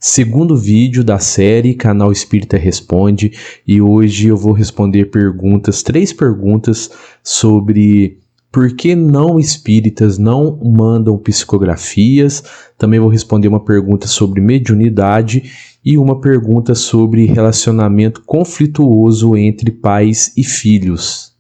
segundo vídeo da série Canal Espírita Responde, e hoje eu vou responder três perguntas sobre por que não espíritas não mandam psicografias. Também vou responder uma pergunta sobre mediunidade e uma pergunta sobre relacionamento conflituoso entre pais e filhos.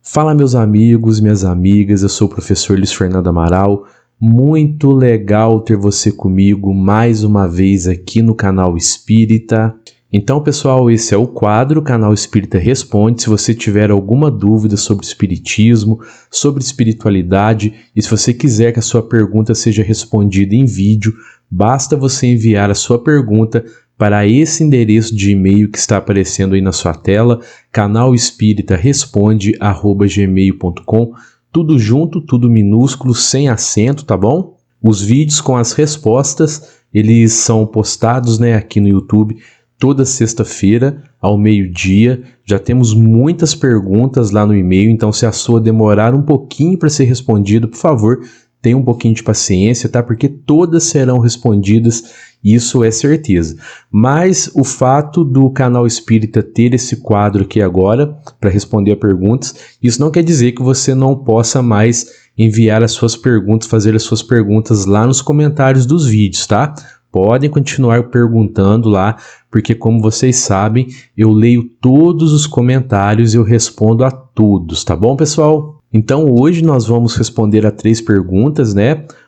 Fala, meus amigos, minhas amigas, eu sou o professor Luiz Fernando Amaral. Muito legal ter você comigo mais uma vez aqui no Canal Espírita. Então, pessoal, esse é o quadro Canal Espírita Responde. Se você tiver alguma dúvida sobre espiritismo, sobre espiritualidade, e se você quiser que a sua pergunta seja respondida em vídeo, basta você enviar a sua pergunta para esse endereço de e-mail que está aparecendo aí na sua tela, canalespiritaresponde@gmail.com, tudo junto, tudo minúsculo, sem acento, tá bom? Os vídeos com as respostas, eles são postados, aqui no YouTube toda sexta-feira, ao meio-dia. Já temos muitas perguntas lá no e-mail, então se a sua demorar um pouquinho para ser respondida, por favor, tenha um pouquinho de paciência, tá? Porque todas serão respondidas, isso é certeza. Mas o fato do Canal Espírita ter esse quadro aqui agora, para responder a perguntas, isso não quer dizer que você não possa mais enviar as suas perguntas, fazer as suas perguntas lá nos comentários dos vídeos, tá? Podem continuar perguntando lá, porque como vocês sabem, eu leio todos os comentários e eu respondo a todos, tá bom, pessoal? Então hoje nós vamos responder a 3 perguntas,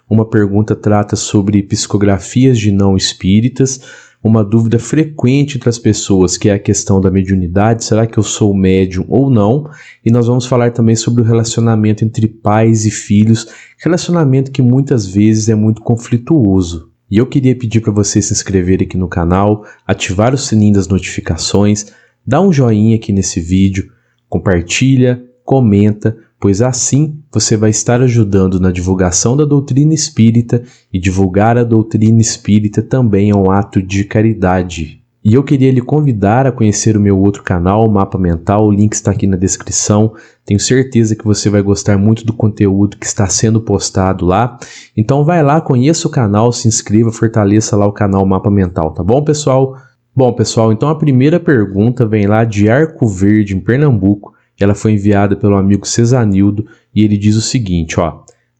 Uma pergunta trata sobre psicografias de não espíritas, uma dúvida frequente entre as pessoas, que é a questão da mediunidade, será que eu sou médium ou não? E nós vamos falar também sobre o relacionamento entre pais e filhos, relacionamento que muitas vezes é muito conflituoso. E eu queria pedir para você se inscrever aqui no canal, ativar o sininho das notificações, dá um joinha aqui nesse vídeo, compartilha, comenta, pois assim você vai estar ajudando na divulgação da doutrina espírita, e divulgar a doutrina espírita também é um ato de caridade. E eu queria lhe convidar a conhecer o meu outro canal, o Mapa Mental, o link está aqui na descrição. Tenho certeza que você vai gostar muito do conteúdo que está sendo postado lá. Então vai lá, conheça o canal, se inscreva, fortaleça lá o canal Mapa Mental, tá bom, pessoal? Bom, pessoal, então a primeira pergunta vem lá de Arco Verde, em Pernambuco. Ela foi enviada pelo amigo Cesanildo e ele diz o seguinte,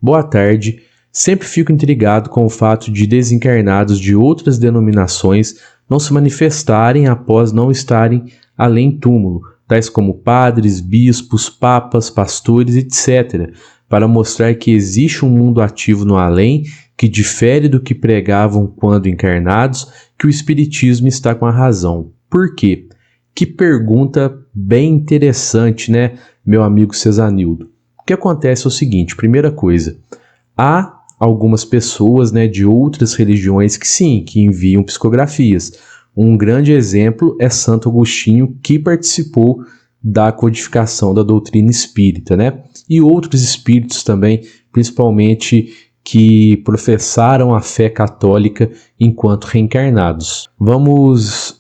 Boa tarde, sempre fico intrigado com o fato de desencarnados de outras denominações não se manifestarem após não estarem além túmulo, tais como padres, bispos, papas, pastores, etc., para mostrar que existe um mundo ativo no além que difere do que pregavam quando encarnados, que o espiritismo está com a razão. Por quê? Que pergunta bem interessante, meu amigo Cesanildo? O que acontece é o seguinte, primeira coisa, há algumas pessoas, de outras religiões que sim, que enviam psicografias. Um grande exemplo é Santo Agostinho, que participou da codificação da doutrina espírita, E outros espíritos também, principalmente que professaram a fé católica enquanto reencarnados. Vamos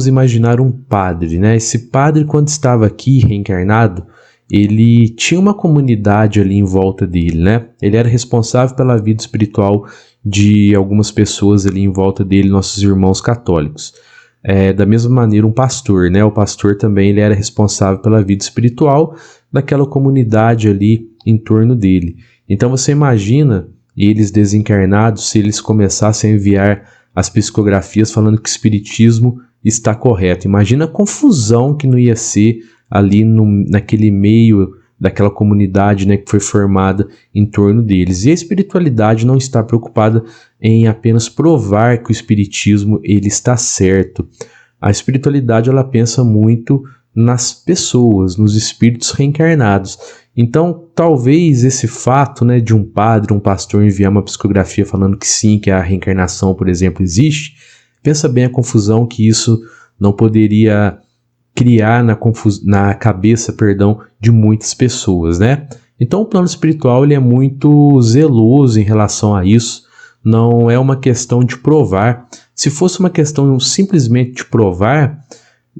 imaginar um padre, Esse padre, quando estava aqui reencarnado, ele tinha uma comunidade ali em volta dele, Ele era responsável pela vida espiritual de algumas pessoas ali em volta dele, nossos irmãos católicos. Da mesma maneira, um pastor, O pastor também ele era responsável pela vida espiritual daquela comunidade ali em torno dele. Então você imagina eles desencarnados, se eles começassem a enviar as psicografias falando que o espiritismo está correto. Imagina a confusão que não ia ser ali naquele meio daquela comunidade, que foi formada em torno deles. E a espiritualidade não está preocupada em apenas provar que o espiritismo ele está certo. A espiritualidade ela pensa muito nas pessoas, nos espíritos reencarnados. Então, talvez esse fato, de um padre, um pastor enviar uma psicografia falando que sim, que a reencarnação, por exemplo, existe, pensa bem a confusão que isso não poderia criar na cabeça, de muitas pessoas, Então o plano espiritual ele é muito zeloso em relação a isso, não é uma questão de provar. Se fosse uma questão simplesmente de provar,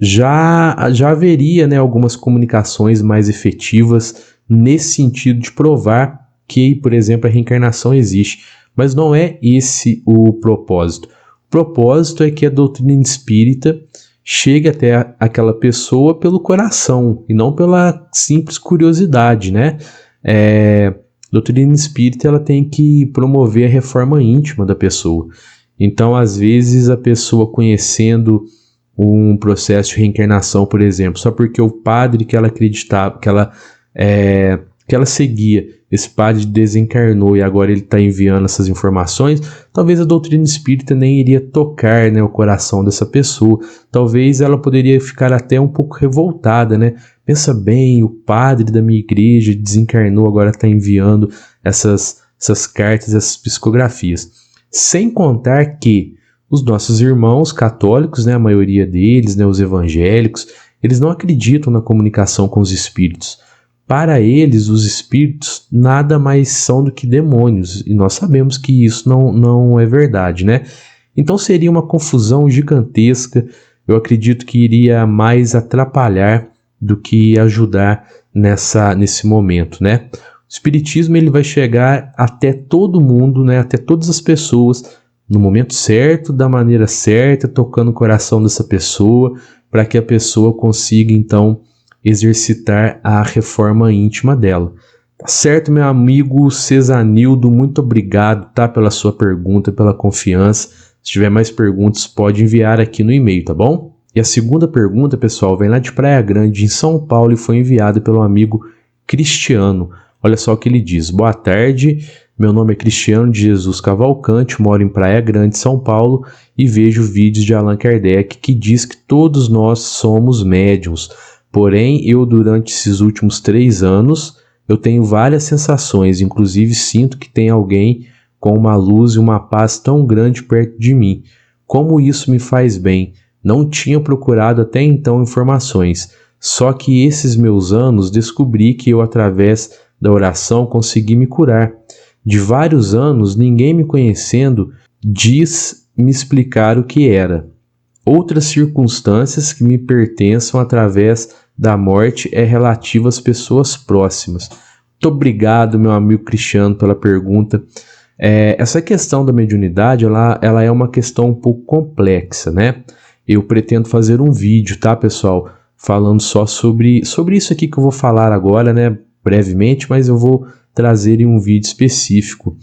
já haveria algumas comunicações mais efetivas nesse sentido de provar que, por exemplo, a reencarnação existe. Mas não é esse o propósito. O propósito é que a doutrina espírita chegue até aquela pessoa pelo coração e não pela simples curiosidade, né? A doutrina espírita ela tem que promover a reforma íntima da pessoa. Então, às vezes, a pessoa conhecendo um processo de reencarnação, por exemplo, só porque o padre que ela acreditava, que ela seguia, esse padre desencarnou e agora ele está enviando essas informações, talvez a doutrina espírita nem iria tocar, né, o coração dessa pessoa. Talvez ela poderia ficar até um pouco revoltada, né? Pensa bem, o padre da minha igreja desencarnou, agora está enviando essas cartas, essas psicografias. Sem contar que os nossos irmãos católicos, né, a maioria deles, né, os evangélicos, eles não acreditam na comunicação com os espíritos. Para eles, os espíritos nada mais são do que demônios, e nós sabemos que isso não é verdade, né? Então seria uma confusão gigantesca, eu acredito que iria mais atrapalhar do que ajudar nesse momento, né? O espiritismo ele vai chegar até todo mundo, né? Até todas as pessoas, no momento certo, da maneira certa, tocando o coração dessa pessoa, para que a pessoa consiga, então, exercitar a reforma íntima dela. Tá certo, meu amigo Cesanildo, muito obrigado, tá, pela sua pergunta, pela confiança. Se tiver mais perguntas, pode enviar aqui no e-mail, tá bom? E a segunda pergunta, pessoal, vem lá de Praia Grande, em São Paulo, e foi enviada pelo amigo Cristiano. Olha só o que ele diz. Boa tarde, meu nome é Cristiano de Jesus Cavalcante, moro em Praia Grande, São Paulo, e vejo vídeos de Allan Kardec que diz que todos nós somos médiuns. Porém, eu durante esses últimos 3 anos, eu tenho várias sensações, inclusive sinto que tem alguém com uma luz e uma paz tão grande perto de mim. Como isso me faz bem? Não tinha procurado até então informações, só que esses meus anos descobri que eu, através da oração, consegui me curar. De vários anos, ninguém me conhecendo diz me explicar o que era. Outras circunstâncias que me pertençam através da morte é relativa às pessoas próximas. Muito obrigado, meu amigo Cristiano, pela pergunta. Essa questão da mediunidade, ela é uma questão um pouco complexa, né? Eu pretendo fazer um vídeo, tá, pessoal? Falando só sobre isso aqui que eu vou falar agora, né? Brevemente, mas eu vou trazer em um vídeo específico.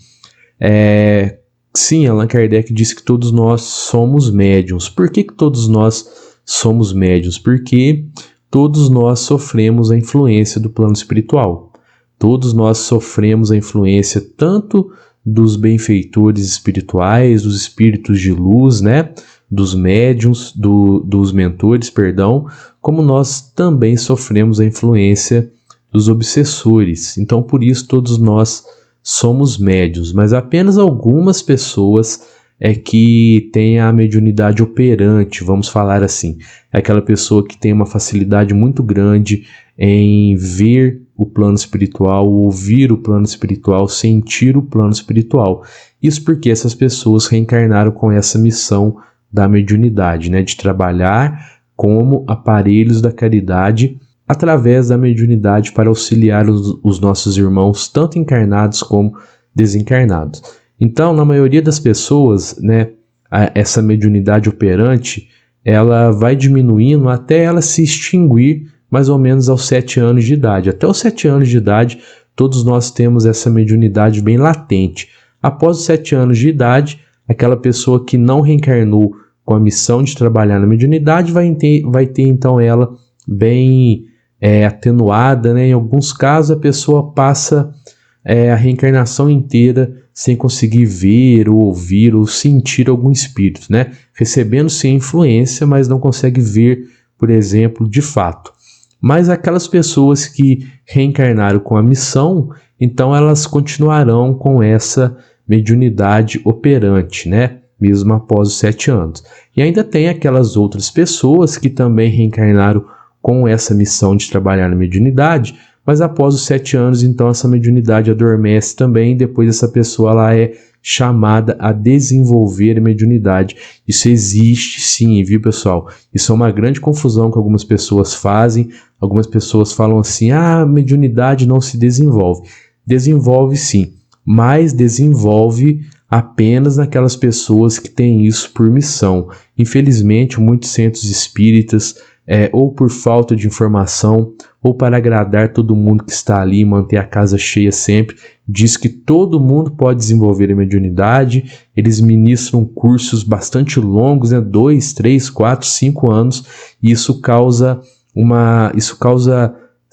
Sim, Allan Kardec disse que todos nós somos médiuns. Por que todos nós somos médiuns? Porque todos nós sofremos a influência do plano espiritual. Todos nós sofremos a influência tanto dos benfeitores espirituais, dos espíritos de luz, né? Dos médiuns, dos mentores, perdão, como nós também sofremos a influência dos obsessores. Então, por isso, todos nós somos médiuns, mas apenas algumas pessoas é que tem a mediunidade operante, vamos falar assim. É aquela pessoa que tem uma facilidade muito grande em ver o plano espiritual, ouvir o plano espiritual, sentir o plano espiritual. Isso porque essas pessoas reencarnaram com essa missão da mediunidade, né, de trabalhar como aparelhos da caridade através da mediunidade para auxiliar os nossos irmãos, tanto encarnados como desencarnados. Então, na maioria das pessoas, né, essa mediunidade operante, ela vai diminuindo até ela se extinguir mais ou menos aos 7 anos de idade. Até os 7 anos de idade, todos nós temos essa mediunidade bem latente. Após os 7 anos de idade, aquela pessoa que não reencarnou com a missão de trabalhar na mediunidade vai ter então ela bem atenuada, né? Em alguns casos a pessoa passa a reencarnação inteira sem conseguir ver ou ouvir ou sentir algum espírito, né? Recebendo sim influência, mas não consegue ver, por exemplo, de fato. Mas aquelas pessoas que reencarnaram com a missão, então elas continuarão com essa mediunidade operante, né? Mesmo após os 7 anos. E ainda tem aquelas outras pessoas que também reencarnaram com essa missão de trabalhar na mediunidade, mas após os 7 anos, então, essa mediunidade adormece também, e depois essa pessoa ela é chamada a desenvolver a mediunidade. Isso existe sim, viu, pessoal? Isso é uma grande confusão que algumas pessoas fazem. Algumas pessoas falam assim, a mediunidade não se desenvolve. Desenvolve sim, mas desenvolve apenas naquelas pessoas que têm isso por missão. Infelizmente, muitos centros espíritas, ou por falta de informação, ou para agradar todo mundo que está ali e manter a casa cheia sempre, diz que todo mundo pode desenvolver a mediunidade. Eles ministram cursos bastante longos, 2, 3, 4, 5 anos, e isso causa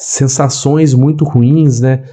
sensações muito ruins, né,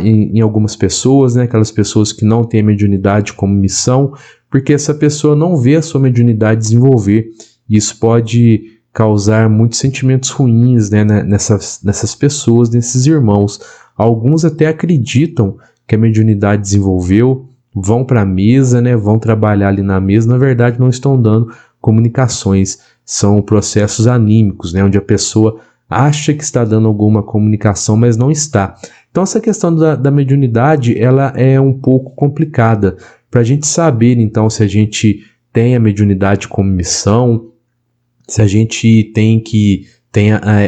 em algumas pessoas, né, aquelas pessoas que não têm a mediunidade como missão, porque essa pessoa não vê a sua mediunidade desenvolver. Isso pode causar muitos sentimentos ruins, né, nessas pessoas, nesses irmãos. Alguns até acreditam que a mediunidade desenvolveu, vão para a mesa, né, vão trabalhar ali na mesa, na verdade não estão dando comunicações, são processos anímicos, né, onde a pessoa acha que está dando alguma comunicação, mas não está. Então essa questão da mediunidade, ela é um pouco complicada. Para a gente saber, então, se a gente tem a mediunidade como missão, se a gente tem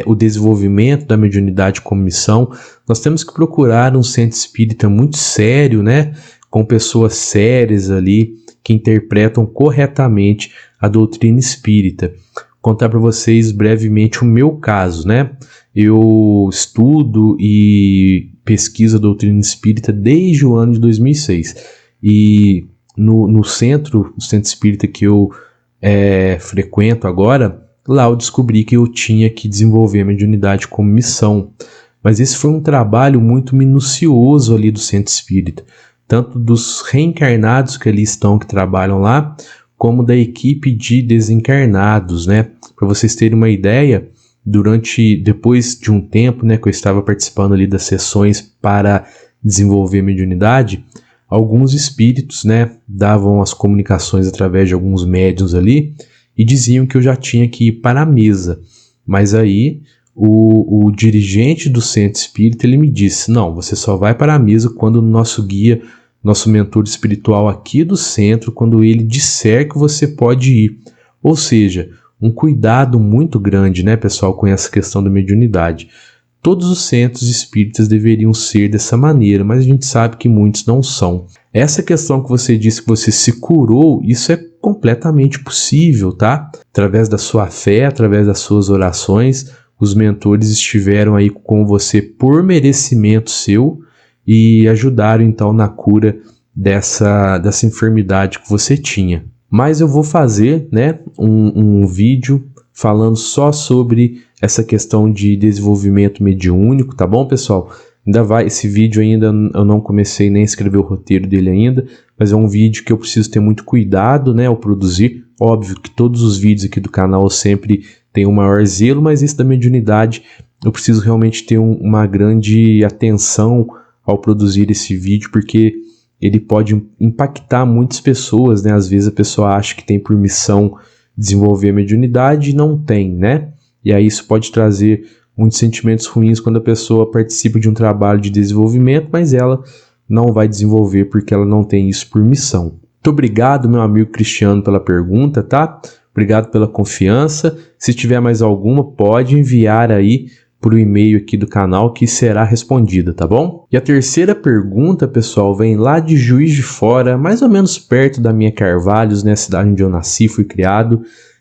o desenvolvimento da mediunidade como missão, nós temos que procurar um centro espírita muito sério, né, com pessoas sérias ali, que interpretam corretamente a doutrina espírita. Contar para vocês brevemente o meu caso, né? Eu estudo e pesquiso a doutrina espírita desde o ano de 2006. E no centro espírita que eu frequento agora, lá eu descobri que eu tinha que desenvolver a mediunidade como missão. Mas esse foi um trabalho muito minucioso ali do centro espírita, tanto dos reencarnados que ali estão, que trabalham lá, como da equipe de desencarnados, né? Para vocês terem uma ideia, depois de um tempo, né, que eu estava participando ali das sessões para desenvolver a mediunidade, alguns espíritos, né, davam as comunicações através de alguns médiuns ali e diziam que eu já tinha que ir para a mesa. Mas aí o dirigente do centro espírita, ele me disse: não, você só vai para a mesa quando o nosso guia, nosso mentor espiritual aqui do centro, quando ele disser que você pode ir. Ou seja, um cuidado muito grande, né, pessoal, com essa questão da mediunidade. Todos os centros espíritas deveriam ser dessa maneira, mas a gente sabe que muitos não são. Essa questão que você disse que você se curou, isso é completamente possível, tá? Através da sua fé, através das suas orações, os mentores estiveram aí com você por merecimento seu, e ajudaram então na cura dessa enfermidade que você tinha. Mas eu vou fazer, né, um vídeo falando só sobre essa questão de desenvolvimento mediúnico, tá bom, pessoal? Esse vídeo ainda eu não comecei nem a escrever o roteiro dele ainda, mas é um vídeo que eu preciso ter muito cuidado, né, ao produzir. Óbvio que todos os vídeos aqui do canal eu sempre tenho o maior zelo, mas esse da mediunidade eu preciso realmente ter uma grande atenção ao produzir esse vídeo, porque ele pode impactar muitas pessoas, né? Às vezes a pessoa acha que tem por missão desenvolver a mediunidade e não tem, né? E aí isso pode trazer muitos sentimentos ruins quando a pessoa participa de um trabalho de desenvolvimento, mas ela não vai desenvolver porque ela não tem isso por missão. Muito obrigado, meu amigo Cristiano, pela pergunta, tá? Obrigado pela confiança. Se tiver mais alguma, pode enviar aí por e-mail aqui do canal que será respondida, tá bom? E a terceira pergunta, pessoal, vem lá de Juiz de Fora, mais ou menos perto da minha Carvalhos, né, a cidade onde eu nasci, fui criado,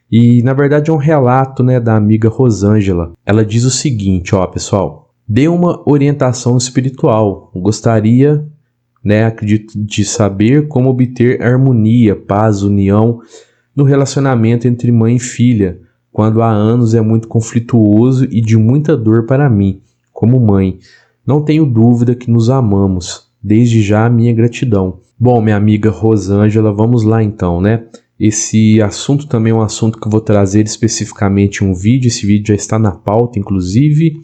e na verdade é um relato, né, da amiga Rosângela. Ela diz o seguinte, ó, pessoal: dê uma orientação espiritual, gostaria, né, acredito, de saber como obter harmonia, paz, união no relacionamento entre mãe e filha, quando há anos é muito conflituoso e de muita dor para mim, como mãe. Não tenho dúvida que nos amamos. Desde já a minha gratidão. Bom, minha amiga Rosângela, vamos lá então, né? Esse assunto também é um assunto que eu vou trazer especificamente em um vídeo. Esse vídeo já está na pauta, inclusive.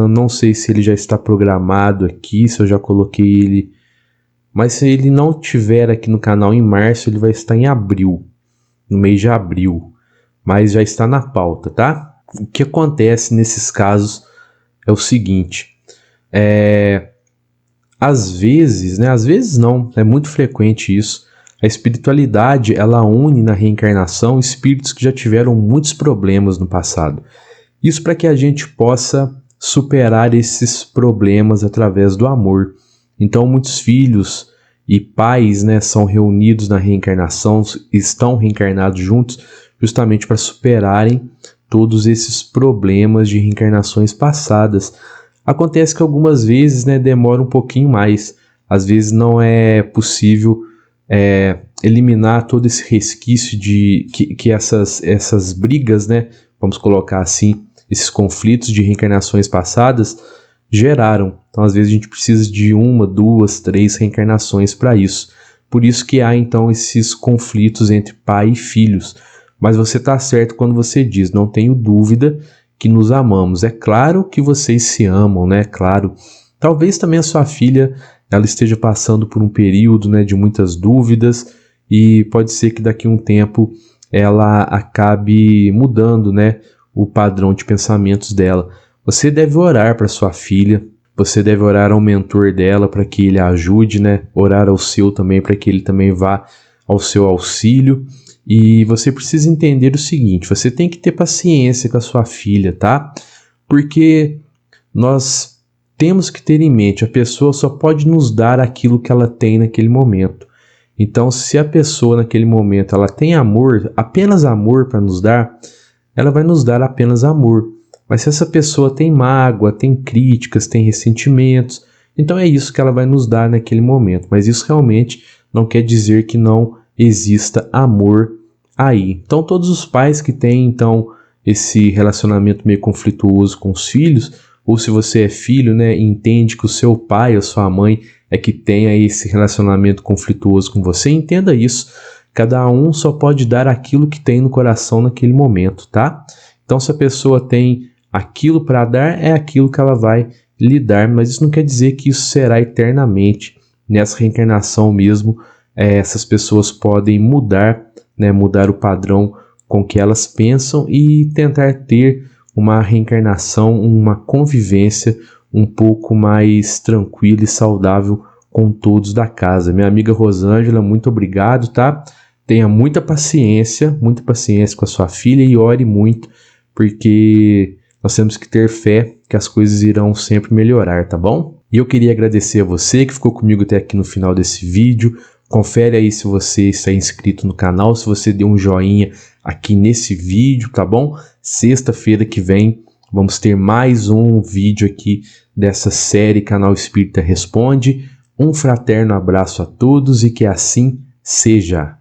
Não sei se ele já está programado aqui, se eu já coloquei ele. Mas se ele não estiver aqui no canal em março, ele vai estar em abril, no mês de abril. Mas já está na pauta, tá? O que acontece nesses casos é o seguinte, às vezes, né? Às vezes não, é muito frequente isso. A espiritualidade, ela une na reencarnação espíritos que já tiveram muitos problemas no passado. Isso para que a gente possa superar esses problemas através do amor. Então muitos filhos e pais, né, são reunidos na reencarnação, estão reencarnados juntos justamente para superarem todos esses problemas de reencarnações passadas. Acontece que algumas vezes, né, demora um pouquinho mais. Às vezes não é possível eliminar todo esse resquício de que essas brigas, né, vamos colocar assim, esses conflitos de reencarnações passadas geraram. Então, às vezes a gente precisa de 1, 2, 3 reencarnações para isso. Por isso que há, então, esses conflitos entre pai e filhos. Mas você está certo quando você diz, não tenho dúvida que nos amamos. É claro que vocês se amam, né? Claro. Talvez também a sua filha ela esteja passando por um período, né, de muitas dúvidas e pode ser que daqui a um tempo ela acabe mudando, né, o padrão de pensamentos dela. Você deve orar para sua filha, você deve orar ao mentor dela para que ele a ajude, né, orar ao seu também para que ele também vá ao seu auxílio. E você precisa entender o seguinte, você tem que ter paciência com a sua filha, tá? Porque nós temos que ter em mente, a pessoa só pode nos dar aquilo que ela tem naquele momento. Então, se a pessoa naquele momento ela tem amor, apenas amor para nos dar, ela vai nos dar apenas amor. Mas se essa pessoa tem mágoa, tem críticas, tem ressentimentos, então é isso que ela vai nos dar naquele momento. Mas isso realmente não quer dizer que não exista amor aí. Então, todos os pais que têm, então, esse relacionamento meio conflituoso com os filhos, ou se você é filho, né, e entende que o seu pai ou sua mãe é que tenha esse relacionamento conflituoso com você, entenda isso. Cada um só pode dar aquilo que tem no coração naquele momento, tá? Então, se a pessoa tem aquilo para dar, é aquilo que ela vai lhe dar, mas isso não quer dizer que isso será eternamente. Nessa reencarnação mesmo, essas pessoas podem mudar, né, mudar o padrão com que elas pensam e tentar ter uma reencarnação, uma convivência um pouco mais tranquila e saudável com todos da casa. Minha amiga Rosângela, muito obrigado, tá? Tenha muita paciência com a sua filha e ore muito, porque nós temos que ter fé que as coisas irão sempre melhorar, tá bom? E eu queria agradecer a você que ficou comigo até aqui no final desse vídeo. Confere aí se você está inscrito no canal, se você deu um joinha aqui nesse vídeo, tá bom? Sexta-feira que vem vamos ter mais um vídeo aqui dessa série Canal Espírita Responde. Um fraterno abraço a todos e que assim seja.